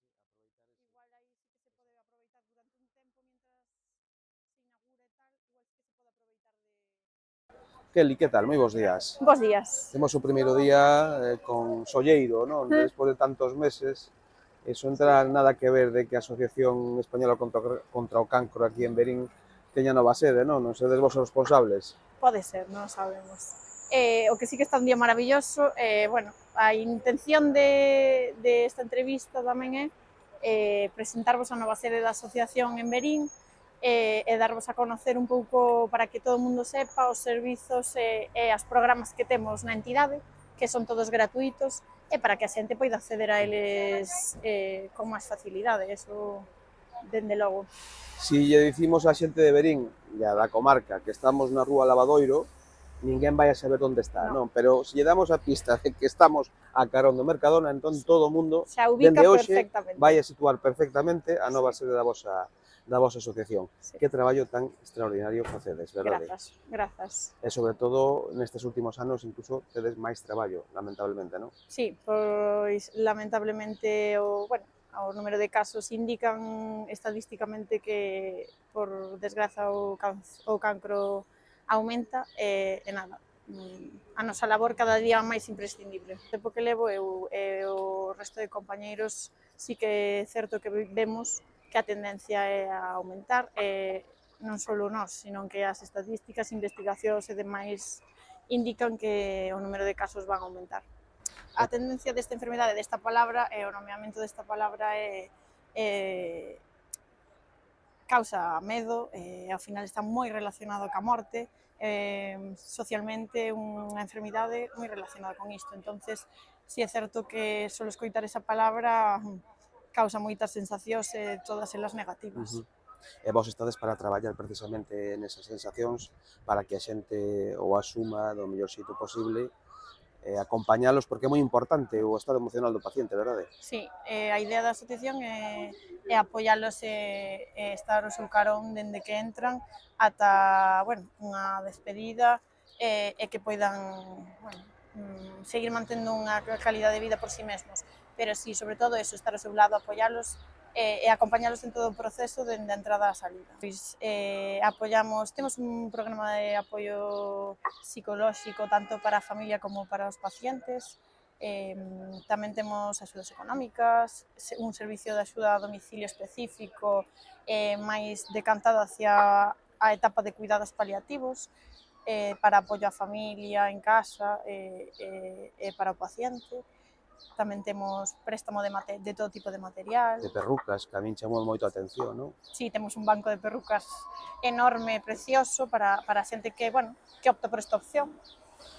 Igual aí sí que se pode aproveitar durante un tempo mientras se inaugura e tal, igual sí que se pode aproveitar de... Kelly, que tal? Moi bons días. Bos días. Temos o primeiro día con solleiro, non? Despois de tantos meses, iso entra nada que ver de que a Asociación Española contra o Cancro aquí en Verín teña nova sede, non? Non sedes vos os responsables? Pode ser, non sabemos. O que sí que está un día maravilloso, bueno, a intención de esta entrevista tamén é presentarvos a nova sede da asociación en Verín e darvos a conocer un pouco para que todo o mundo sepa os servizos e as programas que temos na entidade, que son todos gratuitos, e para que a xente poida acceder a eles con máis facilidade, eso dende logo. Si lle dicimos á xente de Verín e a da comarca que estamos na rúa Lavadoiro, ninguén vai a saber onde está, No. non? Pero se lle damos a pista de que estamos a carón do Mercadona, entón todo o mundo, Xa ubica dende hoxe, perfectamente. vai a situar perfectamente a nova sede da vosa asociación. Sí. Que traballo tan extraordinario facedes, verdade? Grazas, grazas. E sobre todo, nestes últimos anos, incluso tedes máis traballo, lamentablemente, non? Sí, pois lamentablemente o número de casos indican estadísticamente que, por desgraza, o cancro aumenta e nada, a nosa labor cada día máis imprescindible. O tempo que levo eu e o resto de compañeiros sí que é certo que vemos que a tendencia é a aumentar non só nós, sino que as estadísticas, investigacións e demais indican que o número de casos van a aumentar. A tendencia desta enfermedade, desta palabra, e o nomeamento desta palabra causa medo, ao final está moi relacionado ca morte, socialmente unha enfermidade moi relacionada con isto. Entonces, si é certo que só escoitar esa palabra causa moitas sensacións e todas elas negativas. E vos estades para traballar precisamente nesas sensacións para que a xente o asuma do mellor xeito posible acompañalos, porque é moi importante o estado emocional do paciente, verdade? Sí, a idea da asociación é apoialos e estar ao seu carón dende que entran ata, bueno, unha despedida e que poidan, bueno, seguir mantendo unha calidade de vida por si mesmos. Pero sí, sobre todo eso, estar ao seu lado, apoialos e acompañalos en todo o proceso dende a entrada á salida. Pois, apoiamos, temos un programa de apoio psicolóxico tanto para a familia como para os pacientes. Tamén temos axudas económicas, un servicio de axuda a domicilio específico máis decantado hacia a etapa de cuidados paliativos para apoio á familia en casa e para o paciente. Tamén temos préstamo de todo tipo de material. De perrucas, que a min chamou moito a atención, non? Sí, temos un banco de perrucas enorme e precioso para a xente que, bueno, que opta por esta opción.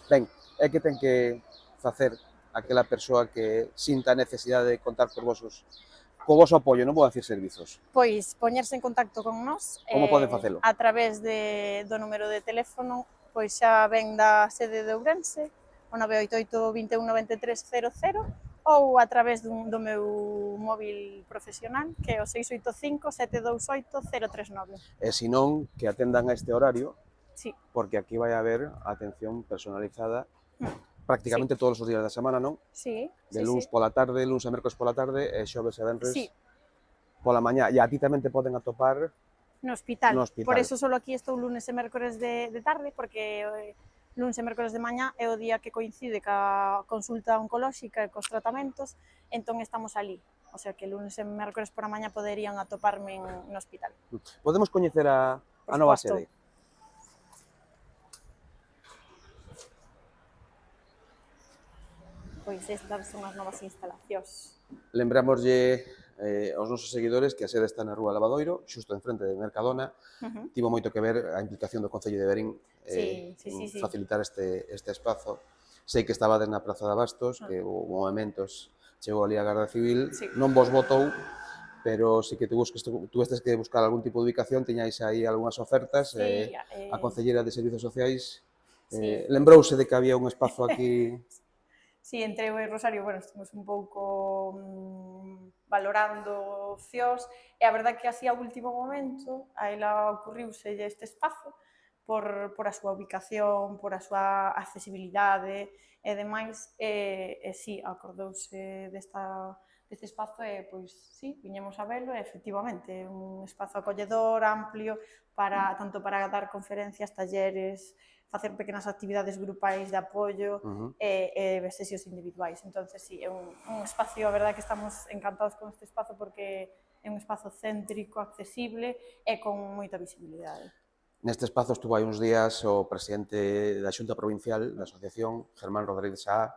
Ben, é que ten que facer aquela persoa que sinta a necesidade de contar co voso apoio, non vou dicir servizos. Pois poñerse en contacto con nós Como pode facelo? a través do número de teléfono, pois xa ven da sede de Ourense, o 988 21 93 00, ou a través do meu móvil profesional, que é o 685 728 039. E se non, que atendan a este horario, Sí. porque aquí vai haber atención personalizada prácticamente todos os días da semana, non? Sí, De sí, luns sí. pola tarde, luns e mércores pola tarde, e xoves e venres Sí, pola mañá. E a ti tamén te poden atopar no hospital. no hospital. Por eso solo aquí estou lunes e mércores de tarde, porque lunes e mércores de mañá é o día que coincide ca consulta oncolóxica e cos tratamentos, entón estamos ali. O sea que lunes e mércores por a mañá poderían atoparme no hospital. Podemos coñecer a nova sede? Pois estas son as novas instalacións. Lembramoslle aos nosos seguidores que a sede está na rúa Lavadoiro, xusto enfrente de Mercadona. Tivo moito que ver a implicación do Concello de Verín Sí. facilitar este espazo. Sei que estabades na Praza de Abastos, que o movementos chegou ali a Garda Civil, non vos votou, pero sí que tuvestes que buscar algún tipo de ubicación, tiñais aí algunhas ofertas, a Concelleira de Servizos Sociais lembrouse de que había un espazo aquí. Sí, entre eu e Rosario, bueno, estivemos un pouco valorando opcións, e a verdade que así a último momento a ela ocurriuselle este espazo por a súa ubicación, por a súa accesibilidade e demais, e sí, acordouse deste espazo e, pois, sí, viñemos a velo e, efectivamente, é un espazo acolledor, amplio, tanto para dar conferencias, talleres, facer pequenas actividades grupais de apoio e sesións individuais. Entonces, sí, é un espacio, a verdade que estamos encantados con este espazo porque é un espazo céntrico, accesible e con moita visibilidade. Neste espazo estuvo hai uns días o presidente da Xunta Provincial da Asociación, Germán Rodríguez Saá.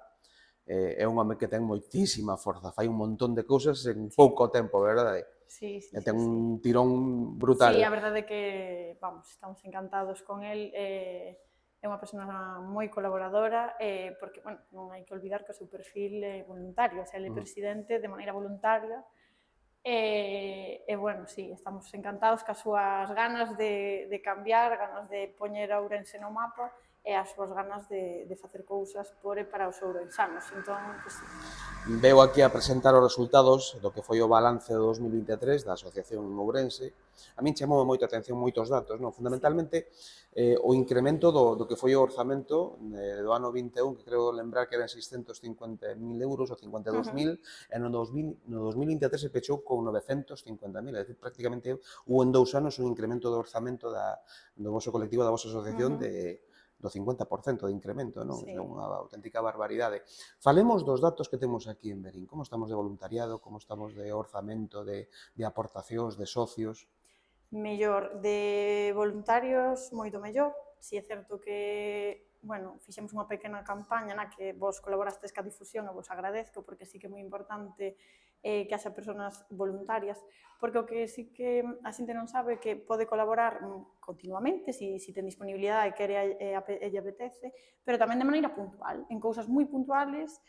É un home que ten moitísima forza, fai un montón de cousas en pouco tempo, verdade? Sí, sí, E ten sí. un tirón brutal. Sí, a verdade é que, vamos, estamos encantados con el. É unha persona moi colaboradora, porque, bueno, non hai que olvidar que o seu perfil é voluntario, o sea, ele é presidente de maneira voluntaria. Bueno, sí, estamos encantados cas súas ganas de cambiar, ganas de poñer a Ourense no mapa e as súas ganas de facer cousas por e para os ourensanos. Entón, pues, sí. Veu aquí a presentar os resultados do que foi o balance do 2023 da Asociación Ourense. A min chamou moita atención moitos datos, non? Fundamentalmente, o incremento do que foi o orzamento do ano 21, que creo lembrar que eran 650.000 euros ou 52.000, e no 2023 se pechou con 950.000, é dicir, prácticamente hubo en 2 anos un incremento do orzamento do vosso colectivo, da vosa asociación, do 50% de incremento, non? É unha auténtica barbaridade. Falemos dos datos que temos aquí en Verín. Como estamos de voluntariado, como estamos de orzamento, de aportacións, de socios? Mellor, de voluntarios, moito mellor. Si é certo que, bueno, fixemos unha pequena campaña na que vos colaborastes ca difusión e vos agradezco, porque sí que é moi importante que haxa persoas voluntarias, porque o que sí que a xente non sabe que pode colaborar continuamente, si ten disponibilidade e quere e lle apetece, pero tamén de maneira puntual, en cousas moi puntuales,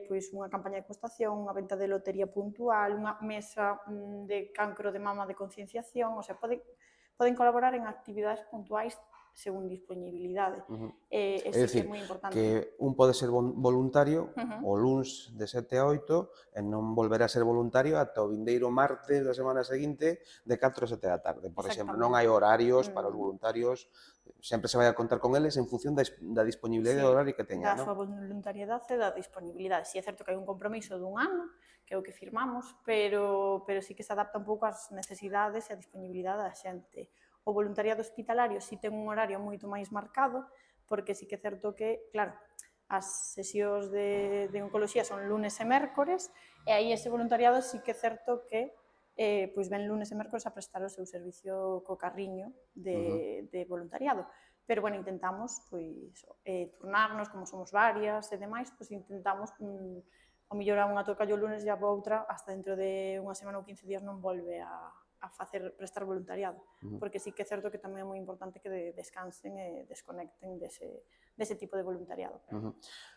pois unha campaña de costación, unha venta de lotería puntual, unha mesa de cancro de mama de concienciación, o sea, poden colaborar en actividades puntuais según disponibilidade. É sí dicir, que é moi importante. que un pode ser voluntario o luns de 7 a 8 e non volverá a ser voluntario ata o vindeiro martes da semana seguinte de 4 a 7 da tarde, por exemplo. Non hai horarios para os voluntarios, sempre se vai a contar con eles en función da disponibilidade do horario que teñan, da non? súa voluntariedade e da disponibilidade. Si é certo que hai un compromiso dun ano, que é o que firmamos, pero sí que se adapta un pouco ás necesidades e a disponibilidade da xente. O voluntariado hospitalario si ten un horario moito máis marcado, porque sí que é certo que, claro, as sesións de oncoloxía son lunes e mércores, e aí ese voluntariado sí que é certo que pois ven lunes e mércores a prestar o seu servicio co carriño de voluntariado. Pero, bueno, intentamos, pois, turnarnos, como somos varias e demais, pois intentamos, ao mellor a unha toca o lunes e a outra, hasta dentro de unha semana ou 15 días non volve a prestar voluntariado, porque sí que é certo que tamén é moi importante que descansen e desconecten dese tipo de voluntariado.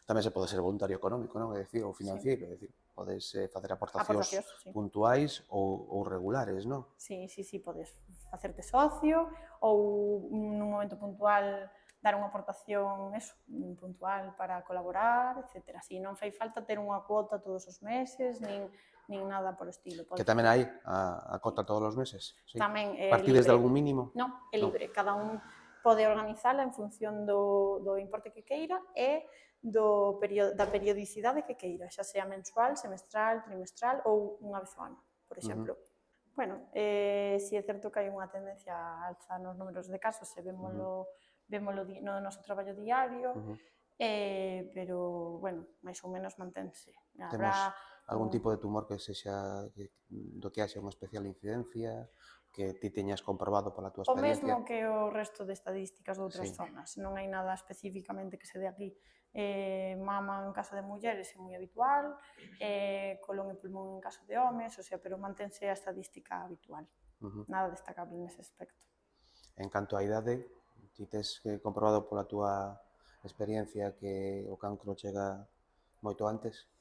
Tamén se pode ser voluntario económico, non? É dicir, ou financiero, é dicir, podes facer aportacións sí. puntuais ou regulares, non? Sí, podes facerte socio ou nun momento puntual dar unha aportación puntual para colaborar, etc. Si non fai falta ter unha cuota todos os meses, nin nada por estilo. Que tamén hai a cota todos os meses? Sí. Tamén é Partides libre. de algún mínimo? Non, é libre. Cada un pode organizala en función do importe que queira e da periodicidade que queira, xa sea mensual, semestral, trimestral ou unha vez ao ano, por exemplo. Bueno, si é certo que hai unha tendencia a alza nos números de casos, e vémolo no noso traballo diario, pero, bueno, máis ou menos mantense. Temos algún tipo de tumor que sexa do que haxa unha especial incidencia, que ti teñas comprobado pola túa O experiencia? mesmo que o resto de estadísticas de outras zonas. Non hai nada especificamente que se dé aquí. Mama en caso de mulleres é moi habitual, colon e pulmón en caso de homes, o sea, pero mantense a estadística habitual. Nada destacable nese aspecto. En canto á idade, ti tes comprobado pola túa experiencia que o cancro chega moito antes?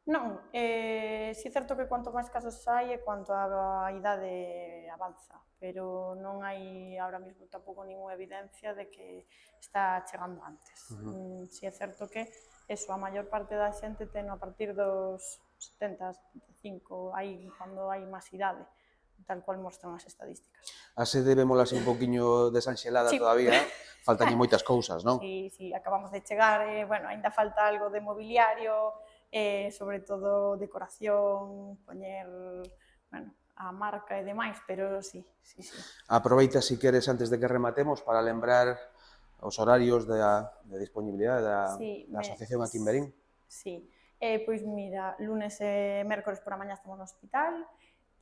Non, si é certo que cuanto máis casos hai é cuanto a idade avanza, pero non hai ahora mesmo tampouco ninguna evidencia de que está chegando antes. Si é certo que a maior parte da xente ten a partir dos 70, 75, cando hai máis idade, tal cual mostran as estadísticas. A sede vémola así un poquinho desanxelada todavía, faltañe moitas cousas, non? Sí, acabamos de chegar, bueno, aínda falta algo de mobiliario, sobre todo decoración, poñer, bueno, a marca e demais, pero sí. Aproveita, si queres, antes de que rematemos, para lembrar os horarios de disponibilidade da asociación aquí en Verín. Sí, pois mira, lunes e mércores por a mañá estamos no hospital,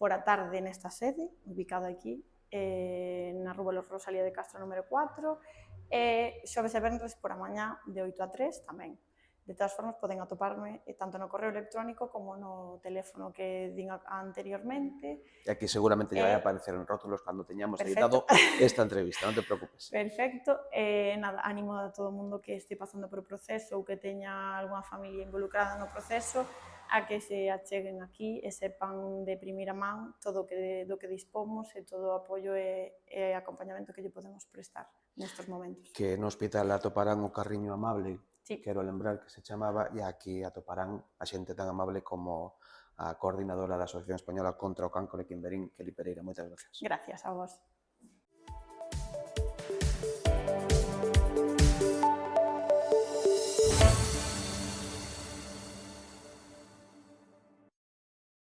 por a tarde nesta sede, ubicada aquí, na Rúa Rosalía de Castro número 4, e xoves e venres por a mañá de 8 a 3 tamén. De todas formas, poden atoparme tanto no correo electrónico como no teléfono que din anteriormente. E aquí seguramente lle vai aparecer en rótulos cando teñamos Perfecto. editado esta entrevista, non te preocupes. Perfecto. Nada, ánimo a todo o mundo que este pasando por o proceso ou que teña algunha familia involucrada no proceso a que se acheguen aquí e sepan de primeira man todo do que dispomos e todo o apoio e acompañamento que lle podemos prestar nestes momentos. Que no hospital atoparán o carriño amable, Sí. quero lembrar que se chamaba, e aquí atoparán a xente tan amable como a coordinadora da Asociación Española contra o Cancro aquí en Verín, Kelly Pereira. Moitas gracias. Gracias a vos.